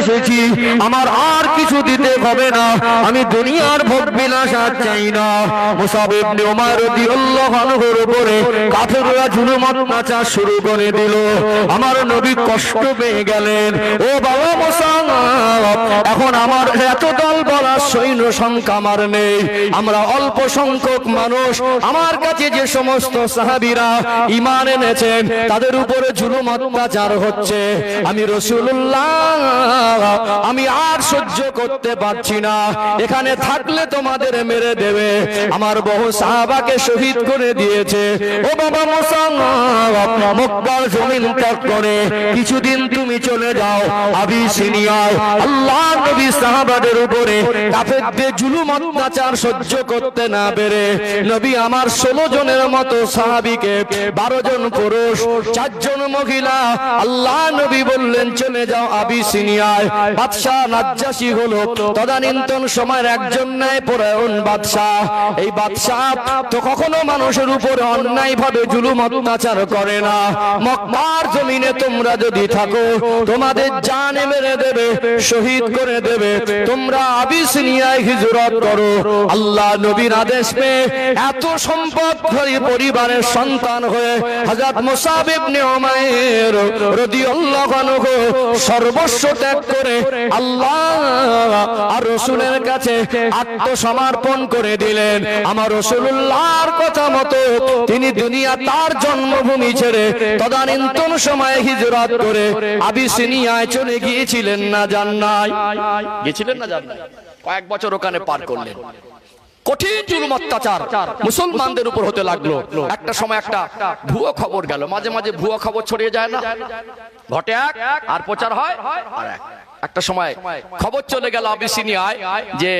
এসেছি, আমার আর কিছু দিতে হবে না, আমি দুনিয়ার ভোগ বিলাস আর চাই না। মুসাব ইবনে উমার রাদিয়াল্লাহু আনহুর উপরে কাফেররা জুলুম অত্যাচার শুরু করে দিল। আমার নবী কষ্ট পেয়ে গেলেন। ও বাবা মুসাব, এখন আমার এত দল বলা সৈন্য সংখ্যা আমার নেই, আমরা অল্প সংখ্যক মানুষ। আমার কাছে যে সমস্ত সাহাবীরা ঈমান এনেছেন তাদের উপরে জুলুম অত্যাচার হচ্ছে, আমি রাসূলুল্লাহ আমি আর সহ্য করতে পারছি না, এখানে থাকলে তোমাদের মেরে দেবে। আমার বহু সাহাবাকে শহীদ করে দিয়েছে। ও বাবা মুসাব, মক্কার জমিন ত্যাগ করে কিছুদিন তুমি চলে যাও আবিসিনিয়ায়। আল্লাহ নবী সাহাবাদের উপরে কাফেরদের জুলুম অত্যাচার সহ্য করতে না পেরে নবী আমার 16 জনের মতো সাহাবীকে, 12 জন পুরুষ 4 জন মহিলা, আল্লাহ নবী বললেন চলে যাও আবিসিনিয়ায়। বাদশা নাজ্জাশী হলো তদানীন্তন সময়ের একজন ন্যায়পরায়ণ বাদশা। এই বাদশা তো কখনো মানুষের উপরে অন্যায় ভাবে জুলুম অত্যাচার করে না। মক্কার জমিনে তোমরা যদি থাকো তোমাদের জানে মেরে দেবে, শহীদ করে দেবে, তোমরা আবিসিনিয়ায় হিজরত করো। আল্লাহ নবীর আদেশ পেয়ে এত সম্পদশালী পরিবারের সন্তান হয়ে হযরত মুসাব ইবনে উমাইর রাদিয়াল্লাহু আনহু সর্বস্ব ত্যাগ করে আল্লাহ আর রাসূলের কাছে আত্মসমর্পণ করে দিলেন। আমার রাসূলুল্লাহর কথা মতো তিনি দুনিয়া তার জন্মভূমি ছেড়ে তদানীন্তন সময়ে হিজরত করে আবিসিনিয়ায় চলে গিয়েছিলেন না যান নাই? গিয়েছিলেন না যান নাই? কয়েক বছর ওখানে পার করলেন। কঠিন জুলুম অত্যাচার মুসলমানদের উপর হতে লাগলো। একটা সময় একটা ভুয়ো খবর গেল, মাঝে মাঝে ভুয়ো খবর ছড়িয়ে যায় না, ঘটে এক আর প্রচার হয় আর এক। একটা সময় খবর চলে গেল আবিসিনিয়ায় যে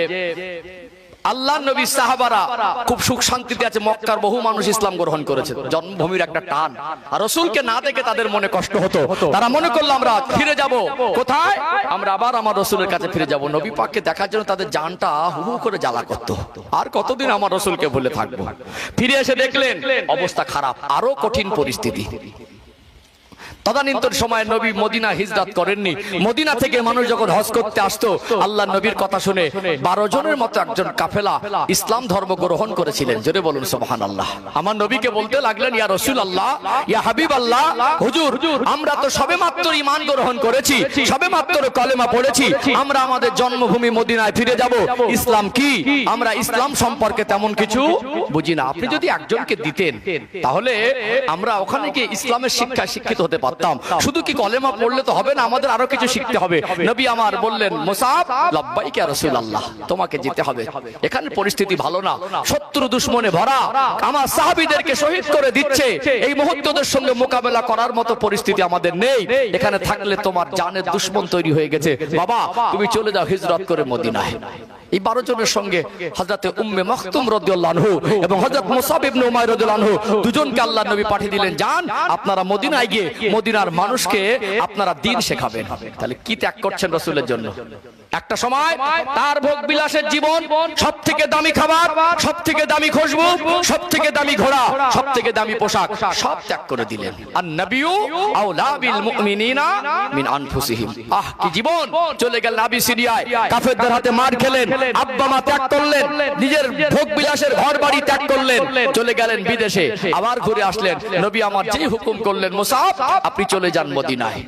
আল্লাহ নবী সাহাবারা খুব সুখ শান্তিতে আছে, মক্কার বহু মানুষ ইসলাম গ্রহণ করেছে, জন্মভূমির একটা টান। আর রাসূলকে না দেখে তাদের মনে কষ্ট হতো, তারা মনে করলো আমরা ফিরে যাব। কোথায়? আমরা আবার আমার রাসূলের কাছে ফিরে যাব। নবী পাককে দেখার জন্য তাদের জানটা হু হু করে জ্বালা করতো, আর কতদিন আমার রাসূলকে ভুলে থাকবো। ফিরে এসে দেখলেন অবস্থা খারাপ, আরো কঠিন পরিস্থিতি। তদানীন্তন সময় নবী মদিনা হিজরত করেননি। মদিনা থেকে মানুষ যখন হজ করতে আসতো, আল্লাহ নবীর কথা শুনে 12 জনের মতো একজন কাফেলা ইসলাম ধর্ম গ্রহণ করেছিলেন। জোরে বলুন সুবহানাল্লাহ। আমার নবীকে বলতে লাগলেন, ইয়া রাসূলুল্লাহ, ইয়া হাবিবাল্লাহ, হুজুর আমরা তো সবেমাত্র ঈমান গ্রহণ করেছি, সবেমাত্র কালেমা পড়েছি, আমরা আমাদের জন্মভূমি মদিনায় ফিরে যাব। ইসলাম কি? আমরা ইসলাম সম্পর্কে তেমন কিছু বুঝি না। আপনি যদি একজনকে দিতেন তাহলে আমরা ওখানে গিয়ে ইসলামের শিক্ষায় শিক্ষিত হতে পারতাম। শুধু কি কলেমা পড়লে তো হবে না, আমাদের আরো কিছু শিখতে হবে। নবী আমার বললেন, মুসাব লাব্বাইক ইয়া রাসূলুল্লাহ, তোমাকে যেতে হবে। এখানে পরিস্থিতি ভালো না, শত্রু দুশমনে ভরা, আমার সাহাবীদেরকে শহীদ করে দিচ্ছে। এই মুহূর্তদের সঙ্গে মোকাবেলা করার মতো পরিস্থিতি আমাদের নেই। এখানে থাকলে তোমার জানের দুশমন তৈরি হয়ে গেছে। বাবা তুমি চলে যাও হিজরত করে মদিনায়। এই 12 জনের সঙ্গে হযরতে উম্মে মাকতুম রাদিয়াল্লাহু আনহু এবং হযরত মুসাব ইবনে উমাইর রাদিয়াল্লাহু আনহু দুজনকে আল্লাহ নবী পাঠিয়ে দিলেন, যান আপনারা মদিনায় গিয়ে মদিনার মানুষকে আপনারা দ্বীন শেখাবেন। তাহলে কি ত্যাগ করছেন রাসূলের জন্য? একটা সময় তার ভোগ বিলাসের জীবন, সবথেকে দামি খাবার, সবথেকে দামি খুশবু, সবথেকে দামি ঘোড়া, সবথেকে দামি পোশাক সব ত্যাগ করে দিলেন। আর নবিয়্যু আওলা বিল মুমিনিনা মিন আনফুসিহিম। কি জীবন! চলে গেলেন আবিসিনিয়ায়, কাফেরদের হাতে মার খেলেন, আব্বা মা ত্যাগ করলেন, নিজের ভোগ বিলাসের ঘর বাড়ি ত্যাগ করলেন, চলে গেলেন বিদেশে। আবার ঘুরে আসলেন, নবী আমার যেই হুকুম করলেন, মুসাব আপনি চলে যান মদিনায়।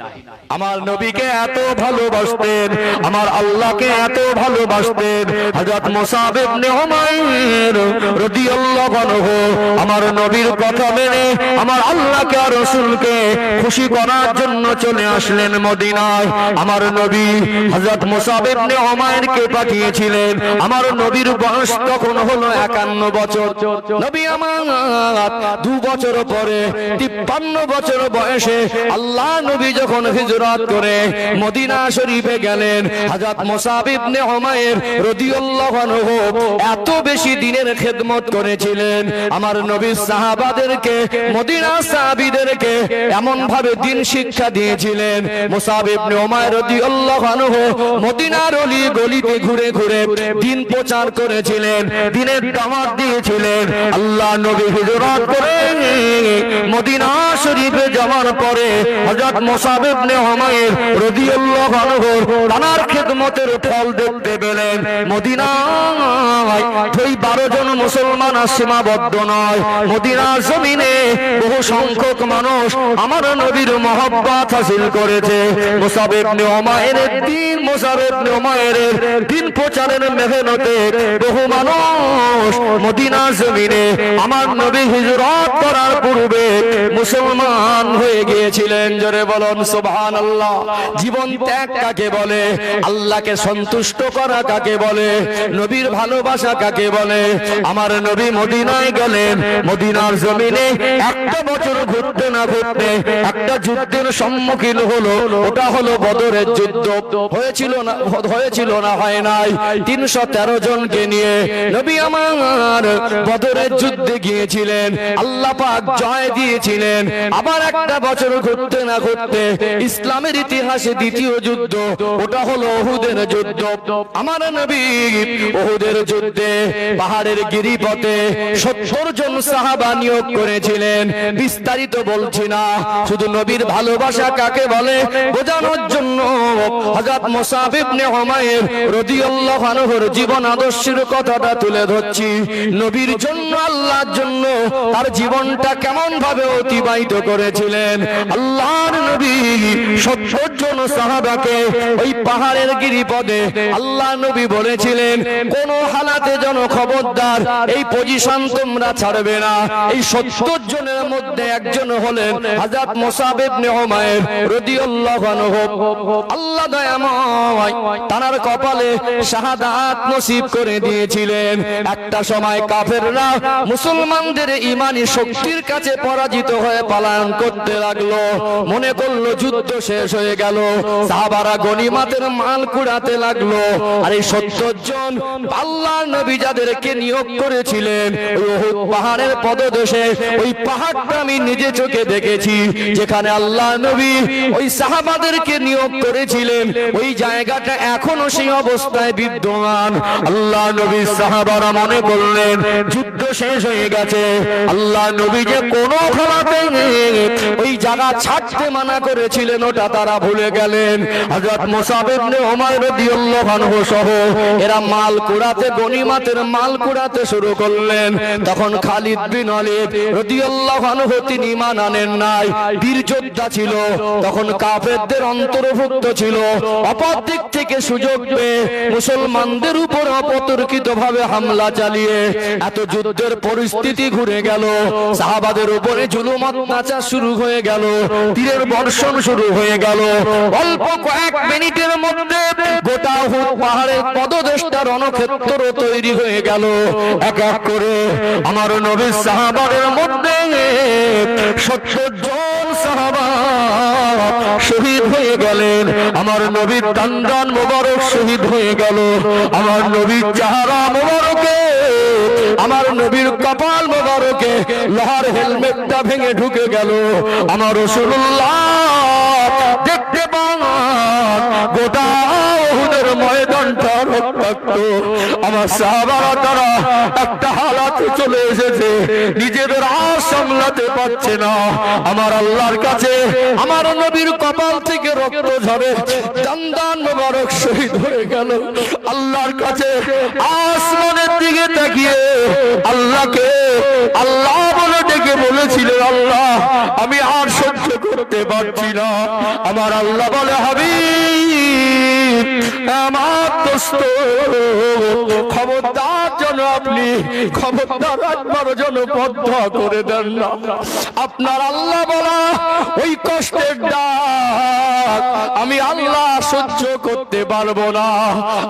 আমার নবীকে এত ভালোবাসতেন, আমার আল্লাহকে এত ভালোবাসতেন হযরত মুসাব ইবনে উমাইর রাদিয়াল্লাহু আনহু আমার নবীর কথা মেনে আমার আল্লাহকে আর রাসূলকে খুশি করার জন্য চলে আসলেন মদিনায়। আমার নবী হযরত মুসাব ইবনে উমাইরকে পাঠিয়েছিলেন। আমার নবীর বয়স তখন হলো 51 বছর। নবী আমার 2 বছর পরে 53 বছর বয়সে আল্লাহ নবী যখন হিজরত করে মদিনা শরীফে গেলেন, হযরত মুসাব ইবনে উমাইর রাদিয়াল্লাহু আনহু এত বেশি দিনের খেদমত করেছিলেন, আমার নবী সাহাবাদেরকে, মদিনার সাহাবীদেরকে এমন ভাবে দিন শিক্ষা দিয়েছিলেন। মুসাব ইবনে উমাইর রাদিয়াল্লাহু আনহু মদিনার অলি গলিতে ঘুরে ঘুরে দিন প্রচার করেছিলেন, দিনের দাওয়াত দিয়েছিলেন। আল্লাহ নবী হিজরত করে মদিনা শরীফে যাওয়ার পরে হযরত মুসাব ইবনে উমাইর রাদিয়াল্লাহু আনহু তার খেদমতের ফল দেখতে পেলেন। মদিনায় ওই 12 জন মুসলমান সীমাবদ্ধ নয়, মদিনার জমিনে বহু সংখ্যক মানুষ আমার নবীর মহব্বত হাসিল করেছে। মুসাব ইবনে উমাইরের দিন, মুসাব ইবনে উমাইরের দিন প্রচারের মেহনতে বহু মানুষ মদিনার জমিনে আমার নবী হিজরত করার পূর্বে মুসলমান হয়ে গিয়েছিলেন। জোরে বলুন সুবহানাল্লাহ। জীবন ত্যাগ কাকে বলে? আল্লাহকে সন্তুষ্ট করা কাকে বলে? নবীর ভালোবাসা কাকে বলে? আমার নবী মদিনায় গেলেন, মদিনার জমিনে একটা বছর ঘুরতে না ঘুরতে একটা যুদ্ধের সম্মুখীন হলো, ওটা হলো বদরের যুদ্ধ। হয়েছিল না হয় নাই? 313 জনকে নিয়ে নবী আমার বদরের যুদ্ধে গিয়েছিলেন, আল্লাহ পাক জয় দিয়েছিলেন। আবার একটা বছর ঘুরতে না ঘুরতে ইসলামের ইতিহাসে দ্বিতীয় যুদ্ধ, ওটা হলো উহুদের যুদ্ধ। আমার নবী উহুদের যুদ্ধে পাহাড়ের গিরিপথে 70 জন সাহাবা নিয়োগ করেছিলেন। বিস্তারিত বলছি না, শুধু নবীর ভালোবাসা কাকে বলে বোঝানোর জন্য হযরত মুসাব ইবনে উমাইর রাদিয়াল্লাহু আনহুর জীবন আদর্শের কথাটা তুলে ধরছি। নবীর জন্য, আল্লাহর জন্য তার জীবনটা কেমন ভাবে অতিবাহিত করেছিলেন। আল্লাহর নবী 70 জন সাহাবাকে ওই পাহাড়ের গিরিপথে আল্লাহ নবী বলেছিলেন, কোন হালাতে যেন খবরদার এই পজিশন তোমরা ছাড়বে না। এই 70 জনের মধ্যে একজন হলেন হযরত মুসাব ইবনে উমাইর রাদিয়াল্লাহু আনহু। আল্লাহ দয়াময় তার কপালে শাহাদাত নসিব করে দিয়েছিলেন। একটা সময় কাফেররা মুসলমানদের ঈমানি শক্তির কাছে পরাজিত হয়ে পালায়ন করতে লাগলো। মনে করলো যুদ্ধ শেষ হয়ে গেল, সাহাবারা গনিমতের মাল কুড়াতে লাগলো। আর এই 70 জন আল্লাহর নবী যাদেরকে নিয়োগ করেছিলেন ওই উহুদ পাহাড়ের পদদেশে, ওই পাহাড়টা আমি নিজে চোখে দেখেছি, যেখানে আল্লাহ নবী ওই সাহাবাদেরকে নিয়োগ করেছিলেন, ওই জায়গাটা এখনো সেই অবস্থায় বিদ্যমান। আল্লাহ নবী সাহাবারা মনে করলেন যুদ্ধ শেষ হয়ে গেছে, আল্লাহ নবী যে কোনো ফলাতে ওই জায়গা ছাড়তে মানা করেছিলেন ওটা তারা ভুলে গেলেন। হযরত মুসাব ইবনে উমাইর রাদিয়াল্লাহু আনহু সহ এরা মাল কুড়াতে, গনিমতের মাল কুড়াতে শুরু করলেন। তখন খালিদ বিন ওয়ালিদ রাদিয়াল্লাহু আনহু তিনি ঈমান আনেন নাই, বীর যোদ্ধা ছিল, তখন কাফেরদের অন্তর্ভুক্ত ছিল। অপর দিক থেকে সুযোগ পেয়ে মুসলমানদের উপর অপতর্কিতভাবে হামলা চালিয়ে এত যুদ্ধের পরিস্থিতি ঘুরে গেল। সাহাবাদের উপরে জুলুম অত্যাচার শুরু হয়ে গেল, তীরের বর্ষণ শুরু হয়ে গেল। অল্প কয়েক মিনিটের মধ্যে গোটা উহুদ পাহাড়ের পদদেশটা রণক্ষেত্র তৈরি হয়ে গেল। এক এক করে আমার নবীর সাহাবাদের মধ্যে 70 জন সাহাবা শহীদ হয়ে গেলেন। আমার নবীর দান্দান মোবারক শহীদ হয়ে গেল। আমার নবীর চেহারা মোবারকে, আমার নবীর কপাল মোবারকে লোহার হেলমেটটা ভেঙে ঢুকে গেল। আমার রাসূলুল্লাহ দেখতে পান গোটা উহুদের ময়দানটা রক্তাক্ত। আমার সাহাবারা তারা একটা হালাতে চলে এসেছে, নিজেদের আশ সামলাতে পারছে না। আমার আল্লাহর কাছে আমার নবীর কপাল থেকে রক্ত ঝরে, দান্দান মোবারক শহীদ হয়ে গেল। আল্লাহর কাছে আসমানের দিকে তাকিয়ে আল্লাহকে আল্লাহ বলে ডেকে বলেছিলেন, আল্লাহ আমি আর সহ্য করতে পারছি না। আমার আল্লাহ বলে, হাবিব আমার দোস্ত খবরদার যেন আপনি খবরদার একবার যেন বদ্ধ করে দেন না। আপনার আল্লাহ বলা ওই কষ্টের ডাক আমি আল্লাহ সহ্য করতে পারবো না।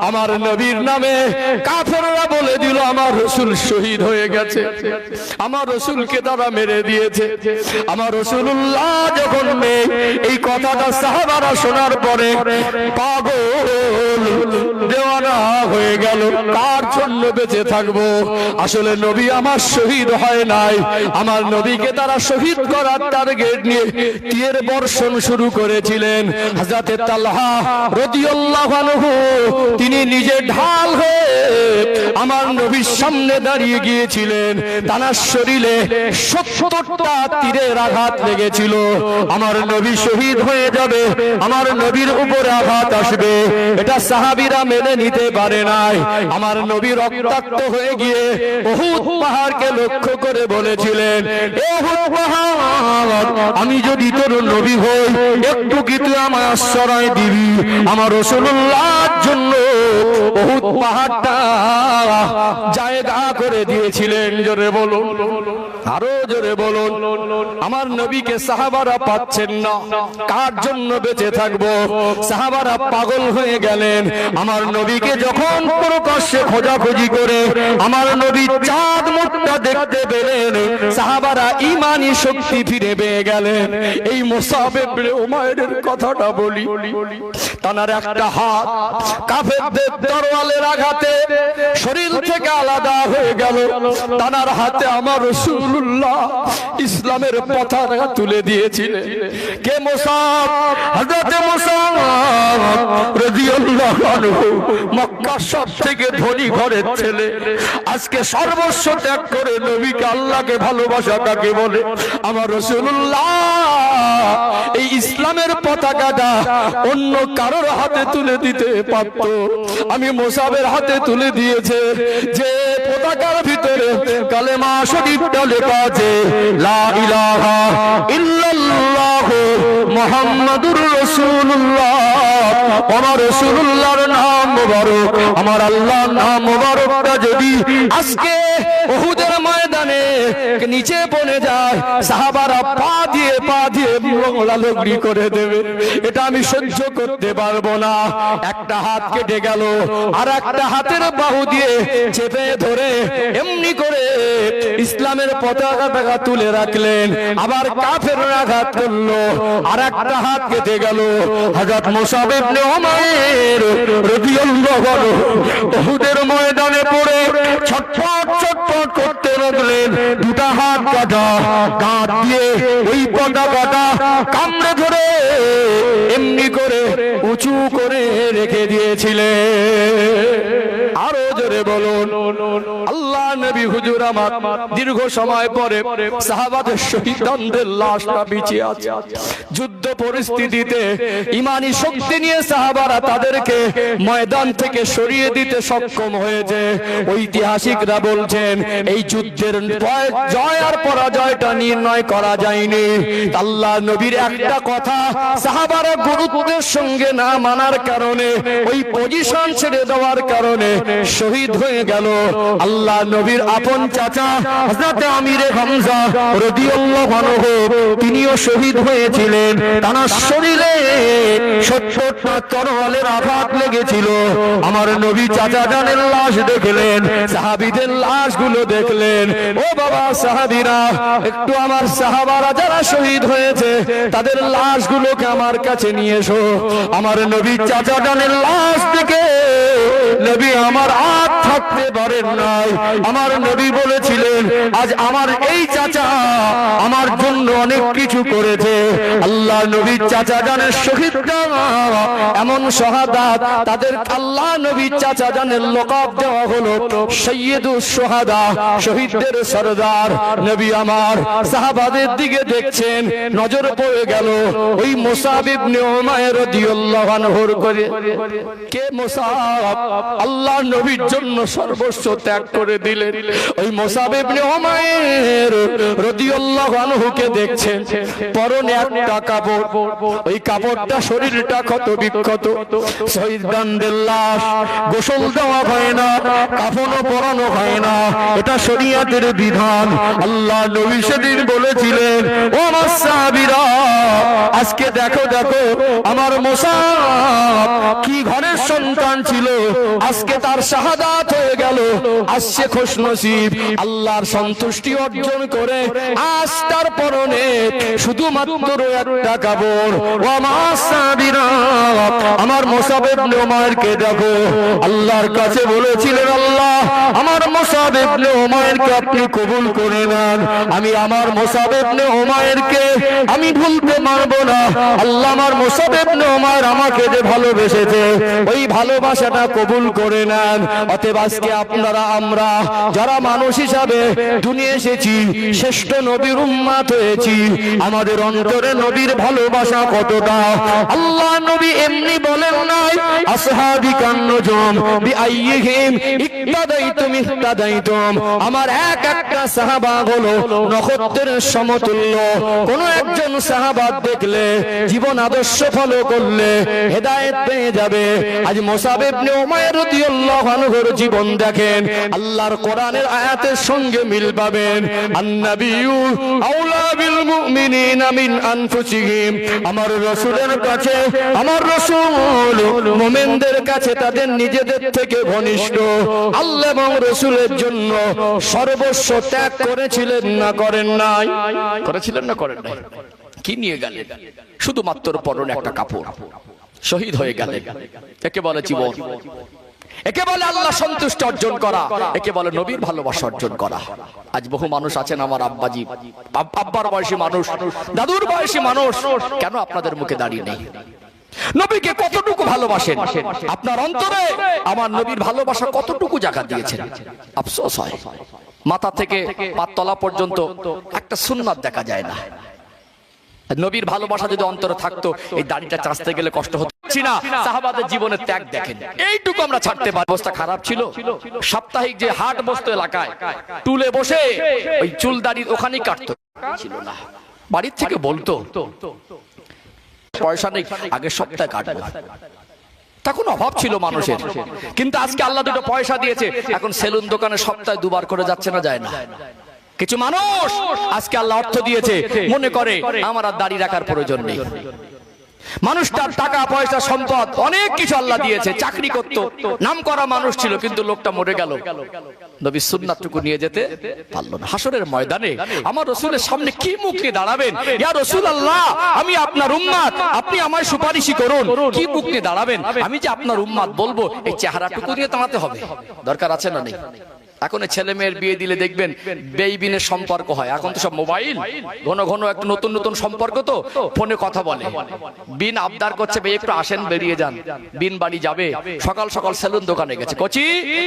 আমার নবীর নামে কাফেররা বলে দিল আমার রাসূল শহীদ হয়ে গেছে, আমার রাসূলকে তারা মেরে দিয়েছে। আমার রাসূলুল্লাহ যখন নেই, এই কথাটা সাহাবারা শোনার পরে পাগল দেওয়ানা হয়ে গেল। কার জন্য বেঁচে থাকবো? আসলে নবী আমার শহীদ হয় নাই, আমার নবীকে তারা শহীদ করার টার্গেট নিয়ে তীর বর্ষণ শুরু করেছিলেন। হযরতে তালহা রাদিয়াল্লাহু আনহু তিনি নিজে ঢাল হয়ে আমার নবীর সামনে দাঁড়িয়ে গিয়েছিলেন। তার শরীরে ৭০টা তীরের আঘাত লেগেছিল। আমার নবী শহীদ হয়ে যাবে, আমার নবীর উপরে আঘাত আসবে, এটা সাহাবীরা মেনে নিতে পারে নাই। আমার নবী রক্তাক্ত হয়ে গিয়ে উহুদ পাহাড়কে লক্ষ্য করে বলেছিলেন, উহুদ পাহাড়, আমি যদি তোর নবী হই একটু কি তুই আমার আশ্রয় দিবি? আমার রাসূলুল্লাহর জন্য উহুদ পাহাড়টা জায়গা করে দিয়েছিলেন। জোরে বলুন, আরো জোরে বলুন। আমার নবীকে সাহাবারা পাচ্ছেন না, কার জন্য বেঁচে থাকবো? সাহাবারা পাগল হয়ে গেলেন। আমার নবীকে যখন প্রকাশ্যে খোঁজাখুঁজি করে আমার নবী চাঁদ মুখটা দেখতে পেলেন, সাহাবারা ঈমানি শক্তি ফিরে পেয়ে গেলেন। এই মুসআব ইবনে উমাইরের কথাটা বলি, তার একটা হাত কাফেরদের তরোয়ালের আঘাতে শরীর থেকে আলাদা হয়ে গেল। তার হাতে আমার রাসূলুল্লাহ ইসলামের পতাকা তুলে দিয়েছিলেন। কে? মুসআব, হযরত মুসআব রাদিয়াল্লাহু আনহু, মক্কা সবথেকে ধনী ঘরের ছেলে। আজকে সর্বস্ব ত্যাগ করে নবীকে, আল্লাহকে ভালোবাসা কাকে বলে? আমার রাসূলুল্লাহ এই ইসলামের পতাকাটা অন্য কারোর হাতে তুলে দিতে পারত, আমি মুসআবের হাতে তুলে দিয়েছে। যে পতাকার ভিতরে কালেমা শরীফটা লেখা আছে, লা ইলাহা ইল্লাল্লাহ মুহাম্মাদুর রাসূলুল্লাহ। আমার রাসূলুল্লাহর নাম মোবারক, আমার আল্লাহর নাম মোবারকটা যদি আজকে উহুদের ময়দানে নিচে পড়ে যায়, সাহাবারা পা দিয়ে লগড়ি করে দেবে। এটা আমি সহ্য করতে পারবো না। একটা হাত কেটে গেল, আর একটা হাতের বাহু দিয়ে চেপে ধরে এমনি করে ইসলামের পতাকা তুলে রাখলেন। আবার কাফেররা আঘাত করলো, আর একটা হাত কেটে গেল। হযরত মুসআব ইবনে উমাইর রাদিয়াল্লাহু আনহু উহুদের ময়দানে পড়ে ছটফট ছটফট করতে লাগলেন। দুটা হাত কাটা, গাঁট দিয়ে ওই পতাকাটা কামড়ে ধরে এমনি করে উঁচু করে রেখে দিয়েছিলেন। আরো জোরে বলুন, আল্লাহ নবী হুজুর আমার দীর্ঘ সময় পরে সাহাবাদের শহীদদের লাশটা বিছিয়ে আছে। যুদ্ধ পরিস্থিতিতে ঈমানি শক্তি নিয়ে সাহাবারা তাদেরকে ময়দান থেকে সরিয়ে দিতে সক্ষম হয়েছে। ঐতিহাসিকরা বলছেন এই যুদ্ধের জয় আর পরাজয়টা নির্ণয় করা যায়নি। আল্লাহ নবীর একটা কথা সাহাবারা গুরুত্বের সঙ্গে না মানার কারণে, ওই পজিশন ছেড়ে দেওয়ার কারণে শহীদ হয়ে গেল। আল্লাহ নবীর আপন চাচা হযরত আমিরে হামজা রাদিয়াল্লাহু আনহু তিনিও শহীদ হয়েছিলেন। তার শরীরে ৭০টা তরোয়ালের আঘাত লেগেছিল। আমার নবী চাচা জানের লাশ দেখলেন, সাহাবীদের লাশগুলো দেখলেন। ও বাবা সাহাবীরা, একটু আমার সাহাবারা যারা শহীদ হয়েছে তাদের লাশগুলোকে আমার কাছে নিয়ে এসো। আমার নবী চাচা জানের লাশ দেখে নবী আমার আর থাকতে পারেন নাই। আমার নবী বলেছিলেন, আজ আমার এই চাচা আমার জন্য অনেক কিছু করেছে। আল্লাহ নবীর চাচা জানের শহীদরা এমন শাহাদাত, তাদের আল্লাহ নবীর চাচা জানের লকাব দেওয়া হলো সাইয়্যিদুস শুহাদা, শহীদদের সরদার। নবী আমার সাহাবাদের দিকে দেখছেন, নজর পড়ে গেল ওই মুসআব ইবনে উমাইর রাদিয়াল্লাহু আনহুর করে। কে? মুসাব। আল্লাহ নবীর জন্য সর্বস্ব ত্যাগ করে দিলেন। ওই মুসাব ইবনে উমাইর রাদিয়াল্লাহু আনহুকে দেখছেন, পরনে একটা কাপড়, ওই কাপড়টা শরীরটা ক্ষত বিক্ষত, শহীদ গানদের লাশ, গোসল দেওয়া হয় না, কাফনও পরানো হয় না, এটা শরীয়তের বিধান। আল্লাহ নবী সেদিন বলেছিলেন, ও আমার সাহাবীরা, আজকে দেখো দেখো আমার মুসাব কি ঘরের সন্তান ছিল, আজকে তার শাহাদাত হয়ে গেল, আসছে খুশনসিব, আল্লাহর সন্তুষ্টি অর্জন করে আজ তার পরনে শুধুমাত্র একটা কাপড়। ও আমার সাহাবীরা, আমার মুসাব ইবনে উমাইরকে দেখো, আল্লাহর কাছে বলেছিলেন, আল্লাহ আমার মুসাব ইবনে উমাইরকে আপনি কবুল করে নেন, আমি আমার মুসাব ইবনে উমাইরকে আমি ভুলতে পারবো না। আল্লাহ আমার মুসাব ইবনে উমাইর আমাকে যে ভালোবেসেছে, ওই ভালোবাসাটা কবুল করে নেন। অতএব আজকে আপনারা আমরা যারা মানুষ হিসাবে দুনিয়া এসেছি, শ্রেষ্ঠ নবীর উম্মত হয়েছি, আমাদের অন্তরে নবীর ভালোবাসা কতটা। আল্লাহ নবী এমনি বলেন নাই, আসহাবি কান্নজম বিআইয়িহিম ইক্তাদাইতুম ইক্তাদাইতুম, আমার এক একটা সাহাবা হলো নক্ষত্রের সমতুল্য। কোন একজন সাহাবা দেখলে, জীবন আদর্শ ফলো করলে হেদায়েত পেয়ে যাবে। আজ মুসাব ইবনে উমাইর রাদিয়াল্লাহু আনহুর জীবন দেখেন, আল্লাহর কোরআনের আয়াতের সঙ্গে মিল পাবেন। আন-নাবিয়্যু আওলা বিল মুমিনিনা মিন আনফুসিহিম, আমার রাসূলের কাছে, আমার রাসূল মুমিনদের কাছে তাদের নিজেদের থেকে ঘনিষ্ঠ। আল্লাহ এবং রাসূলের জন্য সর্বস্ব ত্যাগ করেছিলেন না করেন নাই? করেছিলেন না করেন নাই? কি নিয়ে গেলেন? শুধুমাত্র পরনে একটা কাপড়, শহীদ হয়ে গেলেন। একে বলে জীবন, একে বলে আল্লাহ সন্তুষ্টি অর্জন করা, একে বলে নবীর ভালোবাসা অর্জন করা। আজ বহু মানুষ আছেন, আমার আব্বাজি, আব্বার বয়সী মানুষ, দাদুর বয়সী মানুষ, কেন আপনাদের মুখে দাঁড়িয়ে নেই? নবীকে কতটুকু ভালোবাসেন? আপনার অন্তরে আমার নবীর ভালোবাসা কতটুকু জায়গা দিয়েছেন? আফসোস হয়, মাথা থেকে পাততলা পর্যন্ত একটা সুন্নাত দেখা যায় না। নবীর ভালোবাসা যদি অন্তরে থাকতো, এই দাড়িটা চাচতে গেলে কষ্ট হতো না। সাহাবাদের জীবনের ত্যাগ দেখেন, এইটুকু আমরা ছাড়তে পারি। অবস্থা খারাপ ছিল, সাপ্তাহিক যে হাট বসতো এলাকায়, টুলে বসে ওই চুল দাড়ি ওখানেই কাটতো, ছিল না। বাড়ির থেকে বলতো, পয়সা নেই, আগের সপ্তাহে কাটবো। তখন অভাব ছিল মানুষের, কিন্তু আজকে আল্লাহ দুটো পয়সা দিয়েছে, এখন সেলুন দোকানে সপ্তাহে দুবার করে যাচ্ছে না, যায় না। কিছু মানুষ আজকে আল্লাহ অর্থ দিয়েছে, মনে করে আমার আর দাড়ি রাখার প্রয়োজন নেই। মানুষটার টাকা পয়সা সম্পদ অনেক কিছু আল্লাহ দিয়েছে, চাকরি করত, নাম করা মানুষ ছিল, কিন্তু লোকটা মরে গেল, নবীর সুন্নাতটুকু নিয়ে যেতে পারলো না। হাসরের ময়দানে আমার রাসূলের সামনে কি মুখ নিয়ে দাঁড়াবেন? ইয়া রাসূলুল্লাহ, আমি আপনার উম্মত, আপনি আমায় সুপারিশই করুন। কি মুখ নিয়ে দাঁড়াবেন? আমি যে আপনার উম্মত বলবো, এই চেহারাটুকু নিয়ে দাঁড়াতে হবে? দরকার আছে না নেই? এখন ছেলে মেয়ের বিয়ে দিলে দেখবেন বেইবিনের সম্পর্ক হয়। এখন তো সব মোবাইল, ঘন ঘন একটু নতুন নতুন সম্পর্ক, তো ফোনে কথা বলে। বিন আবদার করছে, ভাই একটু আসেন, বেরিয়ে যান। বিন বাড়ি যাবে, সকাল সকাল সেলুন দোকানে গেছে, কচি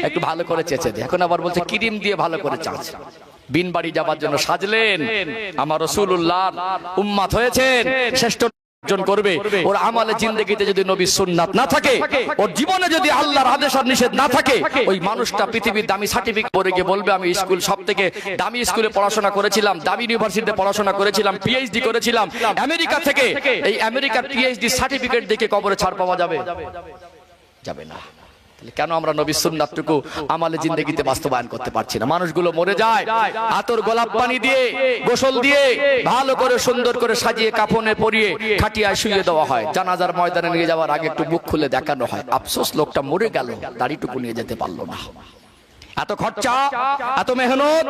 একটু ভালো করে চেঁচে দে। এখন আবার বলছে ক্রিম দিয়ে ভালো করে চাচ। বিন বাড়ি যাবার জন্য সাজলেন, আমার রাসূলুল্লাহ উম্মত হয়েছেন, শ্রেষ্ঠ অর্জন করবে। ওর আমলে জিন্দেগিতে যদি নবীর সুন্নাত না থাকে, ওর জীবনে যদি আল্লাহর আদেশ আর নিষেধ না থাকে, ওই মানুষটা পৃথিবীর দামি সার্টিফিকেট পরে গিয়ে বলবে, আমি স্কুল সব থেকে দামি স্কুলে পড়াশোনা করেছিলাম, দামি ইউনিভার্সিটিতে পড়াশোনা করেছিলাম, পিএইচডি করেছিলাম আমেরিকা থেকে। এই আমেরিকার পিএইচডি সার্টিফিকেট দেখে কবরে ছাড় পাওয়া যাবে? যাবে না। কেন আমরা নবীর সুন্নাতটুকু আমলে জিন্দেগিতে বাস্তবায়ন করতে পারছি না? মানুষগুলো মরে যায়, আতর গোলাপ পানি দিয়ে, গোসল দিয়ে, ভালো করে সুন্দর করে সাজিয়ে কাফনে পরিয়ে খাটিয়ায় শুইয়ে দেওয়া হয়। জানাজার ময়দানে নিয়ে যাওয়ার আগে একটু মুখ খুলে দেখানো হয়। আফসোস, লোকটা মরে গেল, দাড়িটুকু নিয়ে যেতে পারলো না। এত খরচা, এত মেহনত,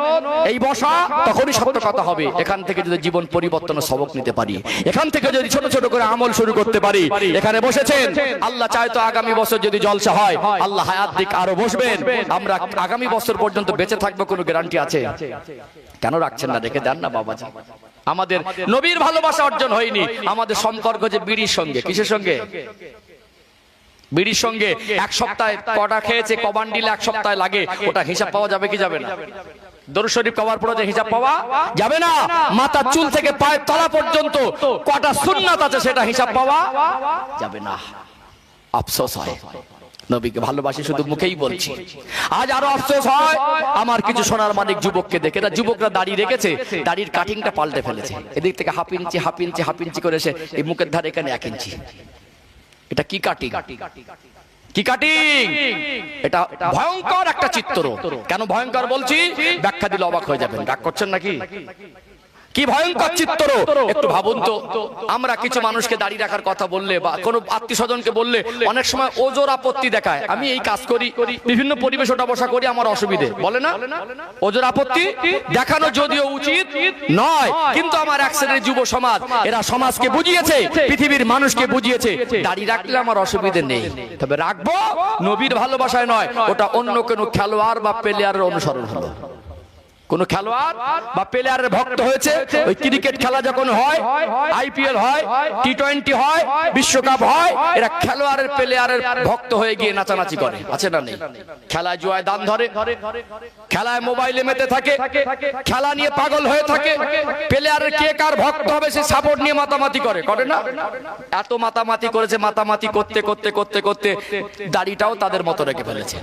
এই বসা, তখনই সত্য কথা হবে। এখান থেকে যদি জীবন পরিবর্তনের সবক নিতে পারি, এখান থেকে যদি ছোট ছোট করে আমল শুরু করতে পারি। এখানে বসেছেন, আল্লাহ চায় তো আগামী বছর যদি জলসা হয়, আল্লাহ হায়াত দিক আরো বসবেন, আমরা আগামী বছর পর্যন্ত বেঁচে থাকবো, কোনো গ্যারান্টি আছে? কেন রাখছেন না? রেখে দেন না বাবাজি। আমাদের নবীর ভালোবাসা অর্জন হয়নি। আমাদের সম্পর্ক যে বিড়ির সঙ্গে, কিসের সঙ্গে? বিড়ির সঙ্গে। এক সপ্তাহে কটা খেয়েছে, কবান দিলে এক সপ্তাহ লাগে, ওটা হিসাব পাওয়া যাবে কি যাবে না? দরুদ শরীফ কবার পরে যে হিসাব পাওয়া যাবে না। মাথা চুল থেকে পায়ের তলা পর্যন্ত কটা সুন্নাত আছে, সেটা হিসাব পাওয়া যাবে না। আফসোস হয়, নবীকে ভালোবাসি শুধু মুখেই বলছি। আজ আরো আফসোস হয় আমার কিছু সোনার মানিক যুবককে দেখে। এরা যুবকরা দাড়ি রেখেছে, দাড়ির কাটিংটা পাল্টে ফেলেছে, এদিক থেকে হাফ ইঞ্চি করে এসে এই মুখের ধারে এখানে 1 ইঞ্চি। এটা কি কাটিং? কি কাটিং? এটা ভয়ঙ্কর একটা চিত্র। কেন ভয়ঙ্কর বলছি ব্যাখ্যা দিলে অবাক হয়ে যাবেন। রাগ করছেন নাকি? কি ভয়ঙ্কর চিত্র একটু ভাবুন তো। আমরা কিছু মানুষকে দাড়ি রাখার কথা বললে বা কোনো আত্মীয় স্বজনকে বললে অনেক সময় ওজোর আপত্তি দেখায়। আমি এই কাজ করি, বিভিন্ন পরিবেশ ওঠা বসা করি, আমার অসুবিধে বলে না, ওজোর আপত্তি দেখানো যদিও উচিত নয়, কিন্তু আমার এক শ্রেণীর যুব সমাজ এরা সমাজকে বুঝিয়েছে, পৃথিবীর মানুষকে বুঝিয়েছে দাড়ি রাখলে আমার অসুবিধে নেই, তবে রাখবো নবীর ভালোবাসায় নয়। ওটা অন্য কোনো খেলোয়াড় বা প্লেয়ারের অনুসরণ হলো। কোন খেলোয়াড় বা প্লেয়ারের ভক্ত হয়েছে, ওই ক্রিকেট খেলা যখন হয়, আইপিএল হয়, টি20 হয়, বিশ্বকাপ হয়, এরা খেলোয়াড়ের প্লেয়ারের ভক্ত হয়ে গিয়ে নাচানাচি করে, আছে না নেই? খেলায় জুয়ায় দান ধরে, খেলায় মোবাইলে মেতে থাকে, খেলা নিয়ে পাগল হয়ে থাকে, প্লেয়ারের কে কার ভক্ত হবে সে সাপোর্ট নিয়ে মাতামাতি করে না? এত মাতামাতি করেছে, মাতামাতি করতে করতে করতে করতে দাড়িটাও তাদের মতো রেখে ফেলেছে।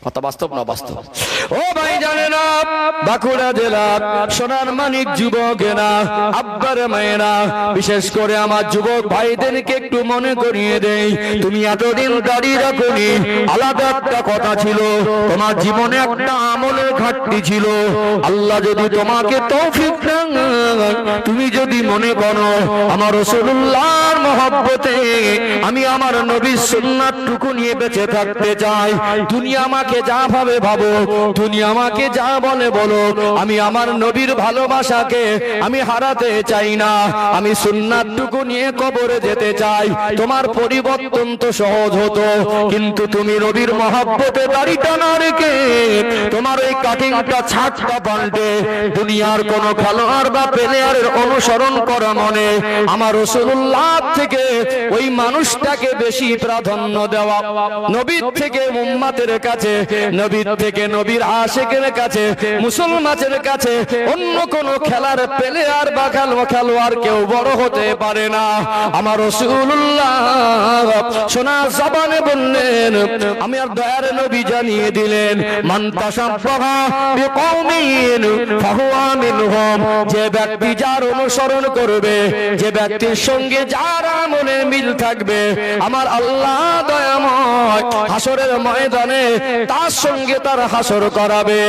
কথা বাস্তব না বাস্তব? ও ভাই জানে না, বাঁকুড়া জেলা সোনার মানিক যুবকেরা, আব্বার মায়েরা, বিশেষ করে আমার যুবক ভাইদেরকে একটু মনে করিয়ে দেই, তুমি এতদিন দাঁড়িয়ে রাখোনি, আলাদা একটা কথা ছিল, তোমার জীবনে একটা আমলের ঘাটতি ছিল। আল্লাহ যদি তোমাকে তৌফিক দেন, তুমি যদি মনে করো আমার রাসূলুল্লাহর মহব্বতে আমি আমার নবীর সুন্নাতটুকু নিয়ে বেঁচে থাকতে চাই, দুনিয়া আমাকে যা ভাবে ভাবো, দুনিয়া আমাকে যা বলে বলো, আমি আমার নবীর ভালোবাসাকে আমি হারাতে চাই না, আমি সুন্নাতটুকু নিয়ে কবরে যেতে চাই। তোমার পরিবর্তন তো সহজ হতো, কিন্তু তুমি নবীর মহব্বতে দাড়িটা না রেখে তোমার ওই কাটিংটা ছাটটা পাল্টে দুনিয়ার কোন খেলোয়াড় বা প্লেয়ারের অনুসরণ করা মনে আমার রাসূলুল্লাহ থেকে ওই মানুষটাকে বেশি প্রাধান্য দেওয়া, নবীর থেকে উম্মতের কাছে, নবীর থেকে নবীর আশিকের কাছে, মুসলমানের কাছে অন্য কোন খেলার প্লেয়ার বা খেলোয়াড় কেউ বড় হতে পারে না। আমার রাসূলুল্লাহ সোনা জবানে বললেন, আমি আর দয়ার নবী জানিয়ে দিলেন, মান তাশাব্বাহা বিকওমিন ফাহুয়া মিনহুম, যে ব্যক্তি যার অনুসরণ করবে, যে ব্যক্তির সঙ্গে যার আমলে মিল থাকবে, আমার আল্লাহ দয়াময় হাসরের ময়দানে তার সঙ্গে তার হাসর করাবে।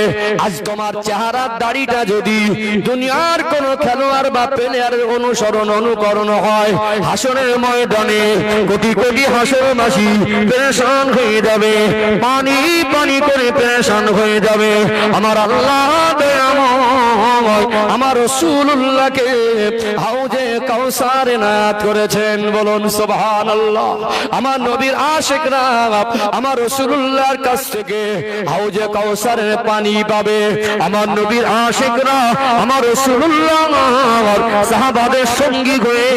আজ তোমার চেহারার দাড়িটা যদি দুনিয়ার কোন খেলোয়াড় বা প্লেয়ারের অনুকরণ হয়, হাসরের ময়দানে কোটি কোটি হাসরবাসী পেরেশান হয়ে যাবে, পানি পানি করে পেরেশান হয়ে যাবে। আমার আল্লাহ দয়াময় আমার রাসূলুল্লাহকে হাউজে কাউসার এনায়েত করেছেন, বলুন সুবহানাল্লাহ। আমার নবীর আশিকরা আমার রাসূলুল্লাহর কাছ থেকে হাউজে কাউসারের পানি পাবে, আমার নবীর আশিকরা আমার রাসূলুল্লাহ সাহাবাদের সঙ্গী হয়ে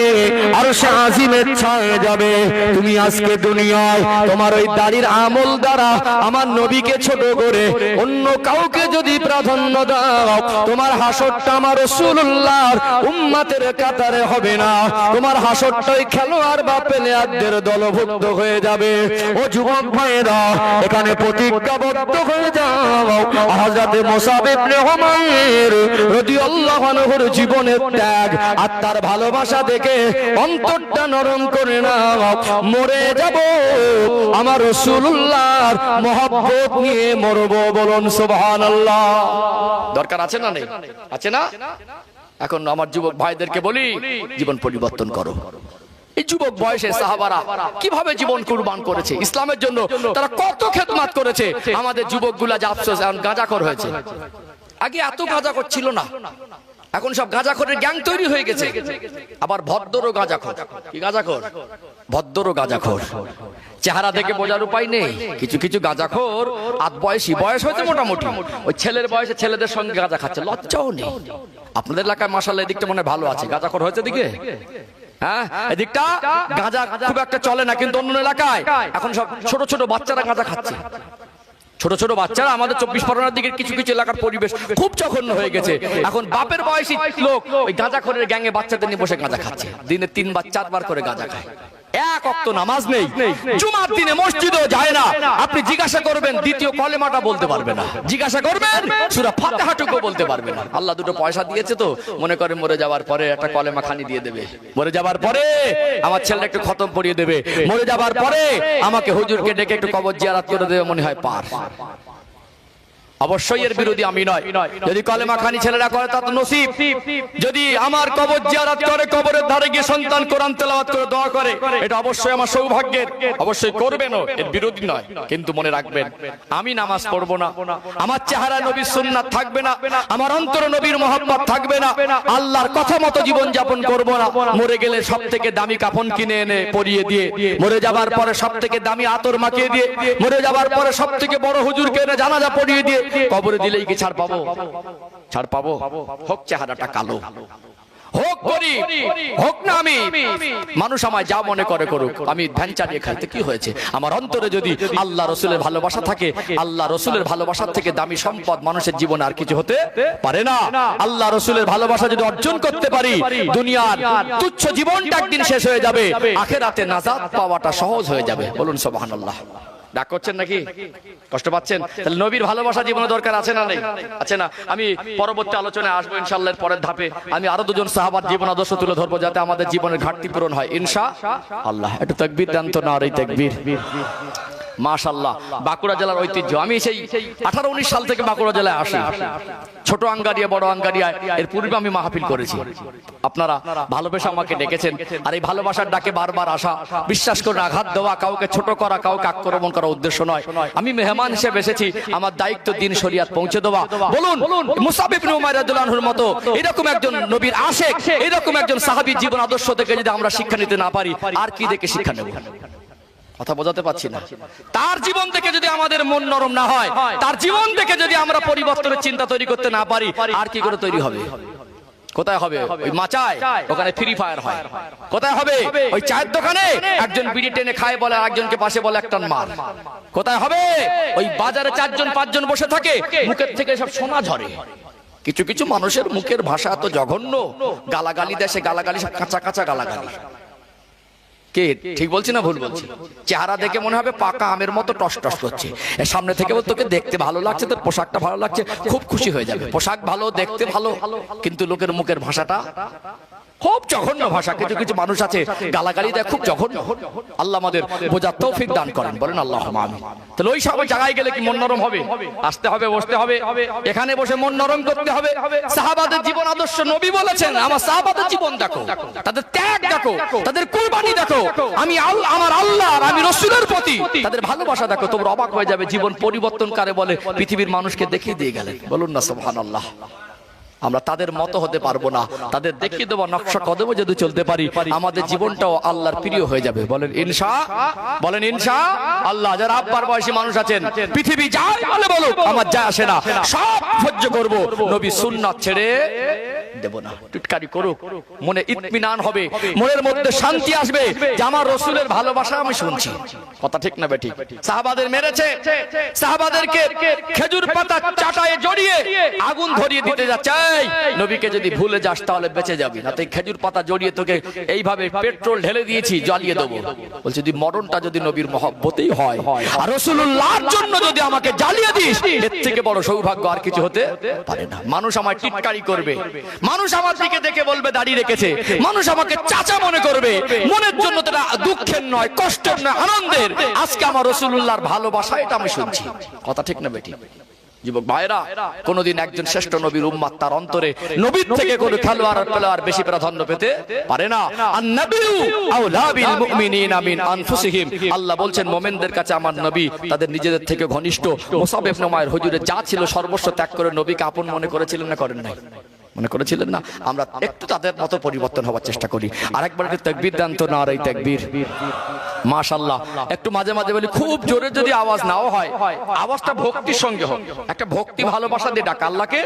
আরশে আজিমের ছায়ে যাবে। তুমি আজকে দুনিয়ায় তোমার ওই দাড়ির আমল দ্বারা আমার নবীকে ছোট করে অন্য কাউকে যদি প্রাধান্য দাও, তোমার হাসরটা আমার রাসূলুল্লাহর উম্মতের কাতারে হবে না, তোমার হাসরটাই খেলোয়াড় বা প্লেয়ারদের দলভুক্ত হয়ে যাবে। ও যুবক ভাইরা, এখানে প্রতিজ্ঞাবদ্ধ হয়ে যাও, হযরত মুসাব ইবনে উমাইর রাদিয়াল্লাহু আনহুর জীবনের ত্যাগ আর তার ভালোবাসা দেখে অন্তরটা নরম করে নাও, মরে যাব আমার রাসূলুল্লাহর মহব্বত নিয়ে মরবো, বলুন সুবহানাল্লাহ। দরকার আছে না নেই? আছে না? এখন আমার যুবক ভাইদেরকে বলি, জীবন পরিবর্তন করো। এই যুবক বয়সে সাহাবারা কিভাবে জীবন কুরবান করেছে ইসলামের জন্য, তারা কত খেদমত করেছে। আমাদের যুবকগুলা যে আফসোস এখন গাঁজাখোর হয়েছে, আগে এত গাঁজাখোর ছিল না, এখন সব গাঁজাখোরের গ্যাং তৈরি হয়ে গেছে। আবার ভদ্র গাঁজাখোর, কি গাঁজাখোর? ভদ্র গাঁজাখোর। চেহারা দেখে বোঝার উপায় নেই, কিছু কিছু গাঁজাখোর আধ বয়সী, বয়স হয়েছে মোটামুটি, ওই ছেলের বয়সে ছেলেদের সঙ্গে গাঁজা খাচ্ছে, লজ্জাও নেই। আপনাদের এলাকায় মাশাআল্লাহ এদিকটা মনে ভালো আছে, গাঁজাখোর হয়েছে দিকে, হ্যাঁ এদিকটা গাঁজা খুব একটা চলে না, কিন্তু অন্য এলাকায় এখন সব ছোট ছোট বাচ্চারা গাঁজা খাচ্ছে। ছোট ছোট বাচ্চারা, আমাদের 24 পরগনার দিকে কিছু কিছু এলাকার পরিবেশ খুব জঘন্য হয়ে গেছে। এখন বাপের বয়সী লোক ওই গাঁজাখোরের গ্যাংয়ে বাচ্চাদের নিয়ে বসে গাঁজা খাচ্ছে, দিনে 3 বার 4 বার করে গাঁজা খায়। এক ওয়াক্ত নামাজ নেই, জুমার দিনে মসজিদেও যায় না। আপনি জিজ্ঞাসা করবেন দ্বিতীয় কলেমাটা বলতে পারবে না, জিজ্ঞাসা করবেন সূরা ফাতিহাটুকু বলতে পারবে না। আল্লাহ দুটো পয়সা দিয়েছে তো মনে করে মরে যাওয়ার পরে একটা কলেমা খানি দিয়ে দেবে, মরে যাওয়ার পরে আমার ছেলে একটু খতম পড়িয়ে দেবে, মরে যাওয়ার পরে আমাকে হুজুরকে ডেকে একটু কবর জিয়ারত করে দেবে, মনে হয় পার। অবশ্যই এর বিরোধী আমি নয়। যদি কলেমা খানি ছেলেরা করে তা তো নসিব। যদি আমার কবর জিয়ারত করে, কবরের ধারে গিয়ে সন্তান কোরআন তেলাওয়াত করে দোয়া করে, এটা অবশ্যই আমার সৌভাগ্যের, অবশ্যই করবেন, এর বিরোধী নয়। কিন্তু মনে রাখবেন আমি নামাজ পড়বো না, আমার চেহারা নবীর সুন্নাত থাকবে না, আমার অন্তরে নবীর মহব্বত থাকবে না, আল্লাহর কথা মতো জীবন যাপন করবো না। মরে গেলে সবথেকে দামি কাফন কিনে এনে পরিয়ে দিয়ে, মরে যাবার পরে সবথেকে দামি আতর মাখিয়ে দিয়ে, মরে যাবার পরে সবথেকে বড় হুজুরকে এনে জানাজা পড়িয়ে দিয়ে কবরে দিলেই কি ছাড় পাবো? ছাড় পাবো? হোক চেহারাটা কালো, হোক গরিব, হোক না আমি, মানুষ আমায় যা মনে করে করুক, আমি ধ্যান চালিয়ে খাইতে কি হয়েছে? আমার অন্তরে যদি আল্লাহ রসুলের ভালোবাসা থাকে, আল্লাহ রসুলের ভালোবাসার থেকে দামি সম্পদ মানুষের জীবনে আর কিছু হতে পারে না। আল্লাহ রসুলের ভালোবাসা যদি অর্জন করতে পারি, দুনিয়ার তুচ্ছ জীবনটা একদিন শেষ হয়ে যাবে, আখিরাতে নাজাত পাওয়াটা সহজ হয়ে যাবে। বলুন সুবহানাল্লাহ। ডাক করছেন নাকি? কষ্ট পাচ্ছেন? তাহলে নবীর ভালোবাসা জীবনে দরকার আছে না নেই? আছে না? আমি পরবর্তী আলোচনায় আসবো ইনশাআল্লাহ। এর পরের ধাপে আমি আরো দুজন সাহাবার জীবন আদর্শ তুলে ধরবো, যাতে আমাদের জীবনের ঘাটতি পূরণ হয় ইনশাআল্লাহ। একটু তাকবীর দেন তো, না আর এই তাকবীর। মাশাআল্লাহ, বাঁকুড়া জেলার ঐতিহ্য। আমি সেই 18-19 সাল থেকে বাঁকুড়া জেলায় আসি, ছোট আঙ্গারিয়া বড় আঙ্গারিয়া। এর পূর্বে আমি মাহফিল করেছি, আপনারা ভালোবেসে আমাকে ডেকেছেন। আর এই ভালোবাসার ডাকে বারবার আসা, বিশ্বাস করে আঘাত দেওয়া, কাউকে ছোট করা, কাউকে আক্রমণ করা উদ্দেশ্য নয়। আমি মেহমান হিসেবে এসেছি, আমার দায়িত্ব দিন শরিয়াত পৌঁছে দেওয়া। বলুন মুসাব ইবনে উমাইর রাদিয়াল্লাহু আনহুর মতো এরকম একজন নবীর আশিক, এরকম একজন সাহাবীর জীবন আদর্শ থেকে যদি আমরা শিক্ষা নিতে না পারি, আর কি দেখে শিক্ষা নেব? কথা বোঝাতে পারছি না? তার জীবন থেকে যদি আমাদের মন নরম না হয়, তার জীবন থেকে যদি আমরা পরিবর্তনের চিন্তা তৈরি করতে না পারি, আর কি করে তৈরি হবে? কোথায় হবে? ওই মাচায় ওখানে ফ্রি ফায়ার হয়। কোথায় হবে? ওই চায়ের দোকানে একজন বিড়ি টেনে খায়, বলে আরেকজনকে পাশে বলে একটা মার। কোথায় হবে? ওই বাজারে 4-5জন বসে থাকে, মুখের থেকে সব সোনা ঝরে। কিছু কিছু মানুষের মুখের ভাষা এত জঘন্য, গালাগালি দেশে গালাগালি, সব কাঁচা কাঁচা গালাগালি। কে ঠিক বলছি না ভুল বলছি? চেহারা দেখে মনে হবে পাকা আমের মতো টস টস করছে, এর সামনে থেকে বল তোকে দেখতে ভালো লাগছে, তোর পোশাকটা ভালো লাগছে, খুব খুশি হয়ে যাবে। পোশাক ভালো, দেখতে ভালো, কিন্তু লোকের মুখের ভাষাটা খুব জঘন্য ভাষা। কিছু কিছু মানুষ আছে গালাগালি দেয়, খুব জঘন্য। আল্লাহ আমাদের বোঝার তৌফিক দান করেন, বলেন আল্লাহুম্মা আমিন। তাহলে ওই সব জায়গায় গেলে কি মন নরম হবে? আসতে হবে, বসতে হবে, এখানে বসে মন নরম করতে হবে। সাহাবাদের জীবন আদর্শ, নবী বলেছেন আমার সাহাবাদের জীবন দেখো, তাদের ত্যাগ দেখো, তাদের কুরবানি দেখো, আমি আমার আল্লাহ আর আমি রাসূলের প্রতি তাদের ভালোবাসা দেখো, তোমরা অবাক হয়ে যাবে। জীবন পরিবর্তন করে বলে পৃথিবীর মানুষকে দেখিয়ে দিয়ে গেলেন। বলুন না সুবহানাল্লাহ। আমরা তাদের মতো হতে পারবো না, তাদের দেখিয়ে দেবো নকশা কদমে যদি চলতে পারি, আমাদের জীবনটাও আল্লাহর প্রিয় হয়ে যাবে। বলেন ইনশাআল্লাহ, বলেন ইনশাআল্লাহ। যারা আব্বার বয়সী মানুষ আছেন, পৃথিবী যাই বলে বলুক, আমার যা আসে না, সব সহ্য করব, নবী সুন্নাত ছেড়ে দেব না। টুটকারি করুক, মনে ইতমিনান হবে, মনের মধ্যে শান্তি আসবে যে আমার রাসূলের ভালোবাসা আমি শুনছি। কথা ঠিক না বেঠিক? সাহাবাদের মেরেছে, সাহাবাদেরকে খেজুর পাতা চাটায়ে জড়িয়ে আগুন ধরিয়ে দিতে যাচ্ছে। নবীকে যদি ভুলে যাস তাহলে বেঁচে যাবি না, তাই খেজুর পাতা জড়িয়ে তোকে এইভাবে পেট্রোল ঢেলে দিয়েছি, জ্বালিয়ে দেবো। বলছে যদি মরণটা যদি নবীর মহব্বতেই হয় আর রাসূলুল্লাহর জন্য যদি আমাকে জ্বালিয়ে দিস, এর থেকে বড় সৌভাগ্য আর কিছু হতে পারে না। মানুষ আমায় টিটকারি করবে, মানুষ আমার দিকে দেখে বলবে দাঁড়িয়ে রেখেছে, মানুষ আমাকে চাচা মনে করবে, মনের জন্য এটা দুঃখের নয়, কষ্টের নয়, আনন্দের। আজকে আমার রাসূলুল্লাহর ভালোবাসা, এটা আমি শুনছি। কথা ঠিক না বেঠিক? যুবক ভাইরা, কোনদিন একজন শ্রেষ্ঠ নবীর উম্মত তার অন্তরে নবীর থেকে কোন খেলোয়াড় বেশি প্রাধান্য পেতে পারে না। আন-নাবিয়্যু আওলা বিল মুমিনিনা মিন আনফুসিহিম। আল্লাহ বলছেন মুমিনদের কাছে আমার নবী তাদের নিজেদের থেকে ঘনিষ্ঠ। মুসাব ইবনে উমাইর হুজুরের যা ছিল সর্বস্ব ত্যাগ করে নবীকে আপন মনে করেছিলেন না করেন নাই? মনে করেছিলেন না? আমরা একটু তাদের মতো পরিবর্তন হওয়ার চেষ্টা করি। আরেকবার একটু তাকবীর দেন তো, নারে তাকবীর। মাশাআল্লাহ। একটু মাঝে মাঝে বলি, খুব জোরে যদি আওয়াজ নাও হয়, আওয়াজটা ভক্তির সঙ্গে হোক। একটা ভক্তি ভালোবাসা দিয়ে ডাকা আল্লাহকে,